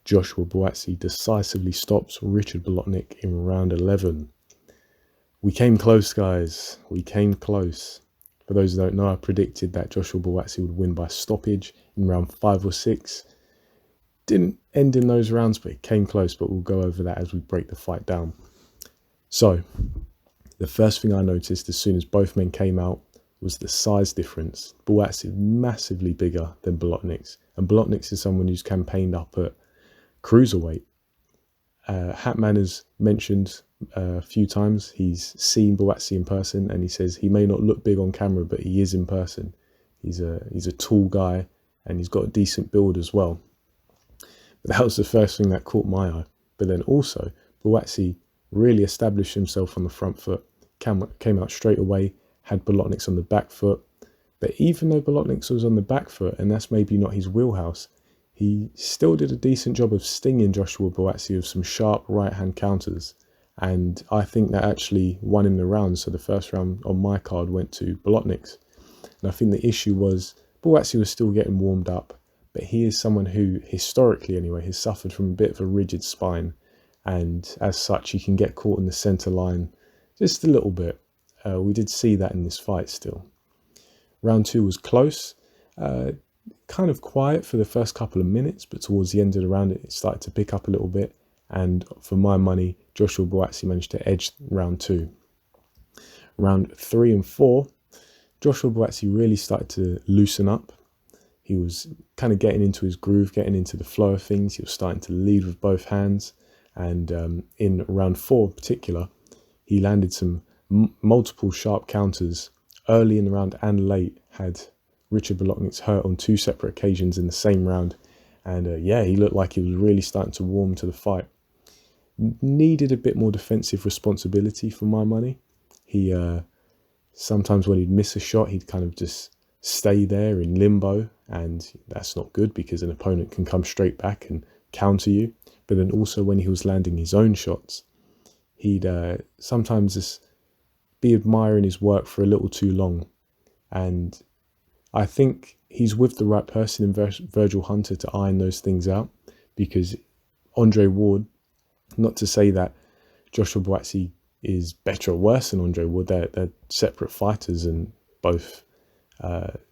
Joshua Buatsi decisively stops Ricard Bolotniks in round 11. We came close, guys. We came close. For those who don't know, I predicted that Joshua Buatsi would win by stoppage in round 5 or 6. Didn't end in those rounds, but it came close. But we'll go over that as we break the fight down. So, the first thing I noticed as soon as both men came out was the size difference. Buatsi is massively bigger than Bolotniks. And Bolotniks is someone who's campaigned up at cruiserweight. Hatman has mentioned a few times he's seen Buatsi in person, and he says he may not look big on camera, but he is in person. He's a tall guy, and he's got a decent build as well. But that was the first thing that caught my eye. But then also, Buatsi really established himself on the front foot, came out straight away, had Bolotniks on the back foot. But even though Bolotniks was on the back foot, and that's maybe not his wheelhouse, he still did a decent job of stinging Joshua Buatsi with some sharp right-hand counters. And I think that actually won him the round. So the first round on my card went to Bolotniks. And I think the issue was Buatsi was still getting warmed up. But he is someone who, historically anyway, has suffered from a bit of a rigid spine. And as such, he can get caught in the centre line just a little bit. We did see that in this fight still. Round 2 was close. Kind of quiet for the first couple of minutes, but towards the end of the round it started to pick up a little bit, and for my money Joshua Buatsi managed to edge round 2. Round 3 and 4, Joshua Buatsi really started to loosen up. He was kind of getting into his groove, getting into the flow of things. He was starting to lead with both hands, and in round 4 in particular he landed some multiple sharp counters early in the round and late. Had Ricard Bolotniks hurt on 2 separate occasions in the same round. And yeah, he looked like he was really starting to warm to the fight. Needed a bit more defensive responsibility for my money. He sometimes when he'd miss a shot, he'd kind of just stay there in limbo. And that's not good because an opponent can come straight back and counter you. But then also when he was landing his own shots, he'd sometimes just be admiring his work for a little too long. And I think he's with the right person in Virgil Hunter to iron those things out, because Andre Ward, not to say that Joshua Buatsi is better or worse than Andre Ward, they're separate fighters, and both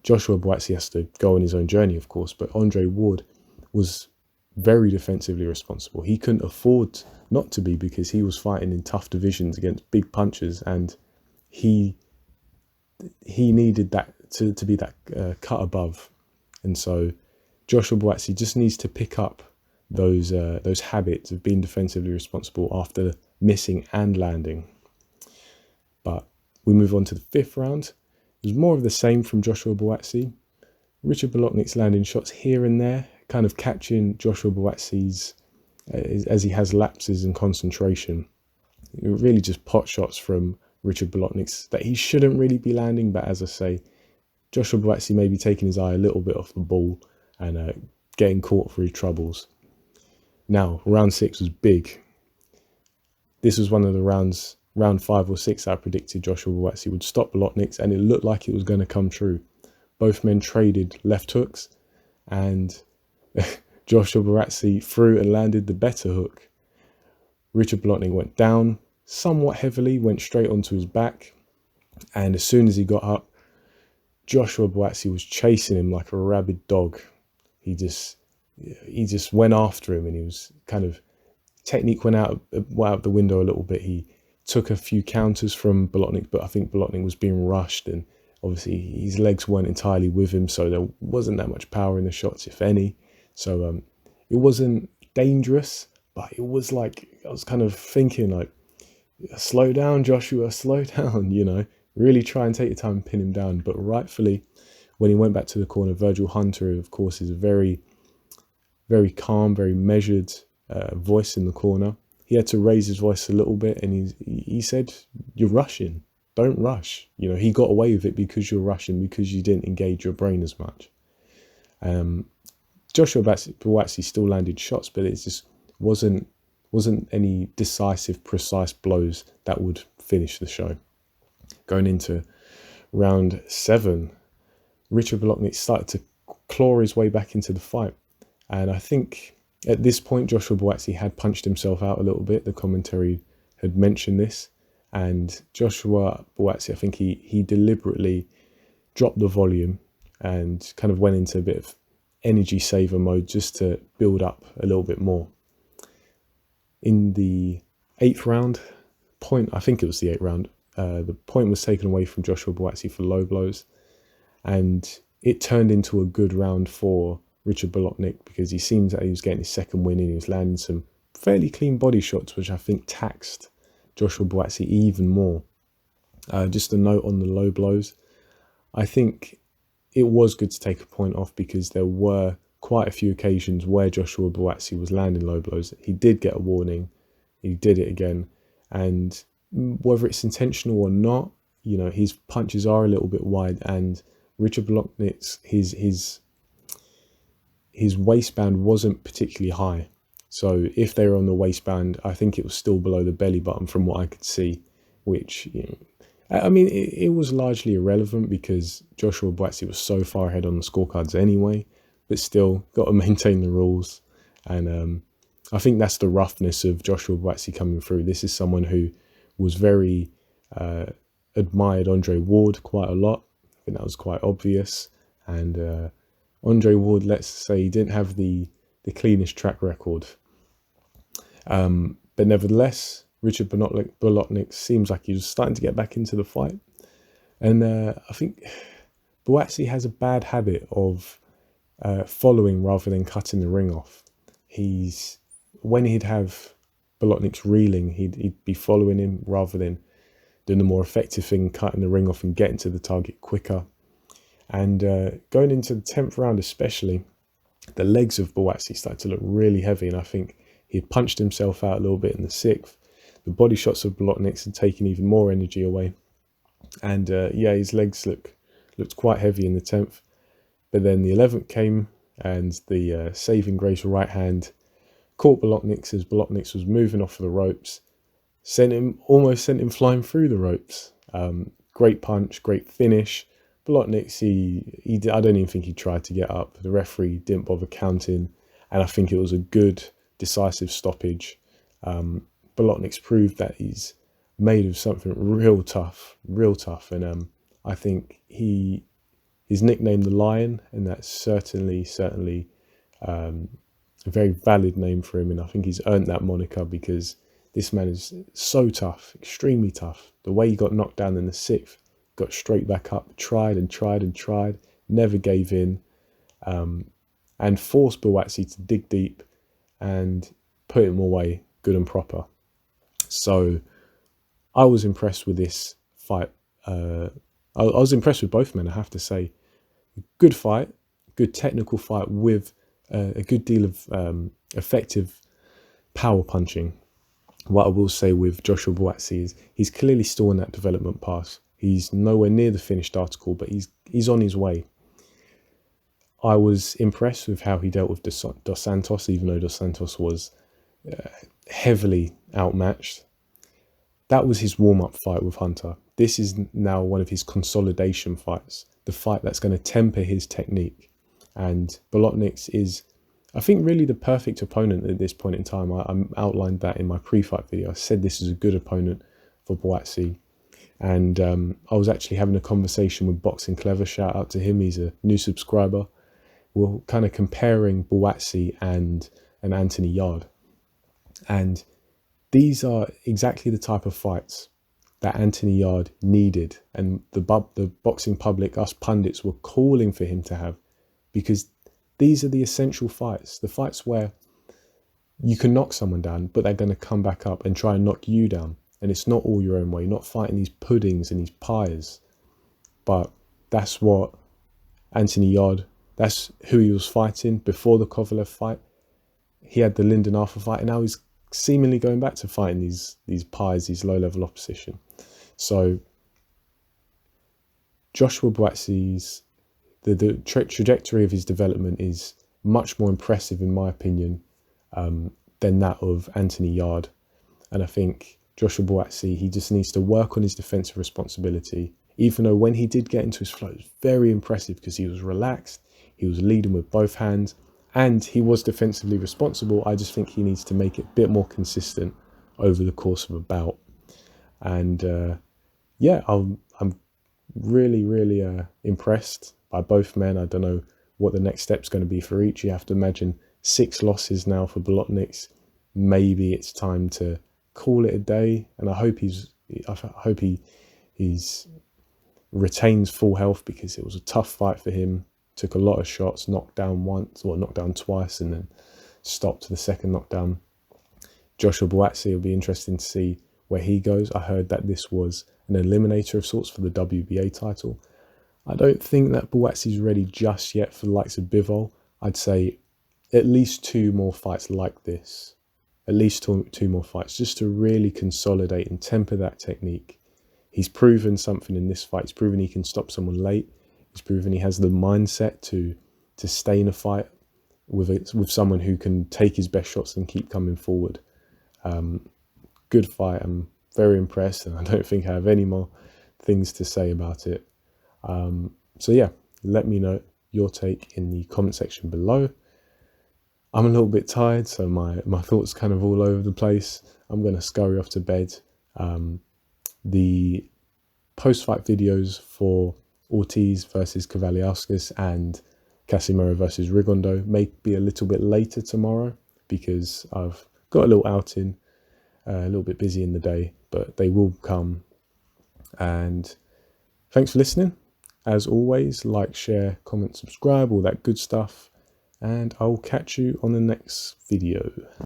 Joshua Buatsi has to go on his own journey, of course, but Andre Ward was very defensively responsible. He couldn't afford not to be, because he was fighting in tough divisions against big punchers, and he needed that to be that cut above. And so Joshua Buatsi just needs to pick up those habits of being defensively responsible after missing and landing. But we move on to the 5th round. It was more of the same from Joshua Buatsi. Ricard Bolotniks landing shots here and there, kind of catching Joshua Buatsi's as he has lapses in concentration. Really just pot shots from Ricard Bolotniks that he shouldn't really be landing, but as I say, Joshua Buatsi may be taking his eye a little bit off the ball and getting caught for his troubles. Now, round 6 was big. This was one of the rounds, round 5 or 6, I predicted Joshua Buatsi would stop Bolotniks, and it looked like it was going to come true. Both men traded left hooks, and Joshua Buatsi threw and landed the better hook. Ricard Bolotniks went down somewhat heavily, went straight onto his back, and as soon as he got up, Joshua Buatsi was chasing him like a rabid dog. He just went after him, and he was kind of, technique went out the window a little bit. He took a few counters from Bolotniks, but I think Bolotniks was being rushed, and obviously his legs weren't entirely with him, so there wasn't that much power in the shots, if any. So it wasn't dangerous, but it was like, I was kind of thinking like, slow down, Joshua, slow down, you know. Really try and take your time and pin him down. But rightfully, when he went back to the corner, Virgil Hunter, of course, is a very, very calm, very measured voice in the corner. He had to raise his voice a little bit, and he said, "You're rushing. Don't rush." You know, he got away with it because you're rushing, because you didn't engage your brain as much. Joshua Buatsi still landed shots, but it just wasn't any decisive, precise blows that would finish the show. Going into round 7, Ricard Bolotniks started to claw his way back into the fight. And I think At this point, Joshua Buatsi had punched himself out a little bit. The commentary had mentioned this. And Joshua Buatsi, I think he deliberately dropped the volume and kind of went into a bit of energy saver mode just to build up a little bit more. In the 8th round, I think it was the 8th round, the point was taken away from Joshua Buatsi for low blows, and it turned into a good round for Ricard Bolotniks because he seems that he was getting his second win and he was landing some fairly clean body shots, which I think taxed Joshua Buatsi even more. Just a note on the low blows, I think it was good to take a point off because there were quite a few occasions where Joshua Buatsi was landing low blows. He did get a warning, he did it again, and whether it's intentional or not, you know, his punches are a little bit wide, and Ricard Bolotniks, his waistband wasn't particularly high. So if they were on the waistband, I think it was still below the belly button from what I could see, which, you know, I mean, it was largely irrelevant because Joshua Buatsi was so far ahead on the scorecards anyway, but still got to maintain the rules. And I think that's the roughness of Joshua Buatsi coming through. This is someone who was very admired Andre Ward quite a lot. I think that was quite obvious. And Andre Ward, let's say, he didn't have the cleanest track record. But nevertheless, Ricard Bolotniks seems like he was starting to get back into the fight. And I think Buatsi has a bad habit of following rather than cutting the ring off. When he'd have Bolotniks reeling, he'd be following him rather than doing the more effective thing, cutting the ring off and getting to the target quicker. And going into the 10th round especially, the legs of Buatsi started to look really heavy, and I think he'd punched himself out a little bit in the 6th. The body shots of Bolotniks had taken even more energy away. And yeah, his legs looked quite heavy in the 10th. But then the 11th came, and the saving grace right hand caught Bolotniks as Bolotniks was moving off of the ropes. Almost sent him flying through the ropes. Great punch, great finish. Bolotniks, I don't even think he tried to get up. The referee didn't bother counting, and I think it was a good, decisive stoppage. Bolotniks proved that he's made of something real tough, and I think he's nicknamed the Lion, and that's certainly a very valid name for him, and I think he's earned that moniker because this man is so tough, extremely tough. The way he got knocked down in the 6th, got straight back up, tried, never gave in, and forced Buatsi to dig deep and put him away good and proper. So I was impressed with this fight. I was impressed with both men, I have to say. Good fight, good technical fight with a good deal of effective power punching. What I will say with Joshua Buatsi is he's clearly still on that development path. He's nowhere near the finished article, but he's on his way. I was impressed with how he dealt with Dos Santos, even though Dos Santos was heavily outmatched. That was his warm-up fight with Hunter. This is now one of his consolidation fights, the fight that's going to temper his technique. And Bolotniks is, I think, really the perfect opponent at this point in time. I outlined that in my pre-fight video. I said this is a good opponent for Buatsi. And I was actually having a conversation with Boxing Clever. Shout out to him. He's a new subscriber. We're kind of comparing Buatsi and Anthony Yarde. And these are exactly the type of fights that Anthony Yarde needed. And the boxing public, us pundits, were calling for him to have. Because these are the essential fights. The fights where you can knock someone down, but they're going to come back up and try and knock you down. And it's not all your own way. You're not fighting these puddings and these pies. But that's what Anthony Yarde, that's who he was fighting before the Kovalev fight. He had the Lyndon Arthur fight, and now he's seemingly going back to fighting these pies, these low-level opposition. So Joshua Buatsi's, the trajectory of his development is much more impressive, in my opinion, than that of Anthony Yarde. And I think Joshua Buatsi, he just needs to work on his defensive responsibility, even though when he did get into his flow, it was very impressive because he was relaxed, he was leading with both hands. And he was defensively responsible. I just think he needs to make it a bit more consistent over the course of a bout. And yeah, I'm really impressed by both men. I don't know what the next step's going to be for each. You have to imagine 6 losses now for Bolotniks. Maybe it's time to call it a day, and I hope he's retains full health, because it was a tough fight for him. Took a lot of shots, knocked down once, or knocked down twice, and then stopped the second knockdown. Joshua Buatsi, it'll be interesting to see where he goes. I heard that this was an eliminator of sorts for the WBA title. I don't think that Buatsi's ready just yet for the likes of Bivol. I'd say at least 2 more fights like this. At least two more fights, just to really consolidate and temper that technique. He's proven something in this fight. He's proven he can stop someone late. He's proven he has the mindset to stay in a fight with someone who can take his best shots and keep coming forward. Good fight. I'm very impressed, and I don't think I have any more things to say about it. So yeah, let me know your take in the comment section below. I'm a little bit tired, so my thoughts kind of all over the place. I'm going to scurry off to bed. The post-fight videos for Ortiz versus Kavaliauskas and Casimiro versus Rigondeaux may be a little bit later tomorrow, because I've got a little outing, a little bit busy in the day, but they will come. And thanks for listening. As always, like, share, comment, subscribe, all that good stuff. And I'll catch you on the next video.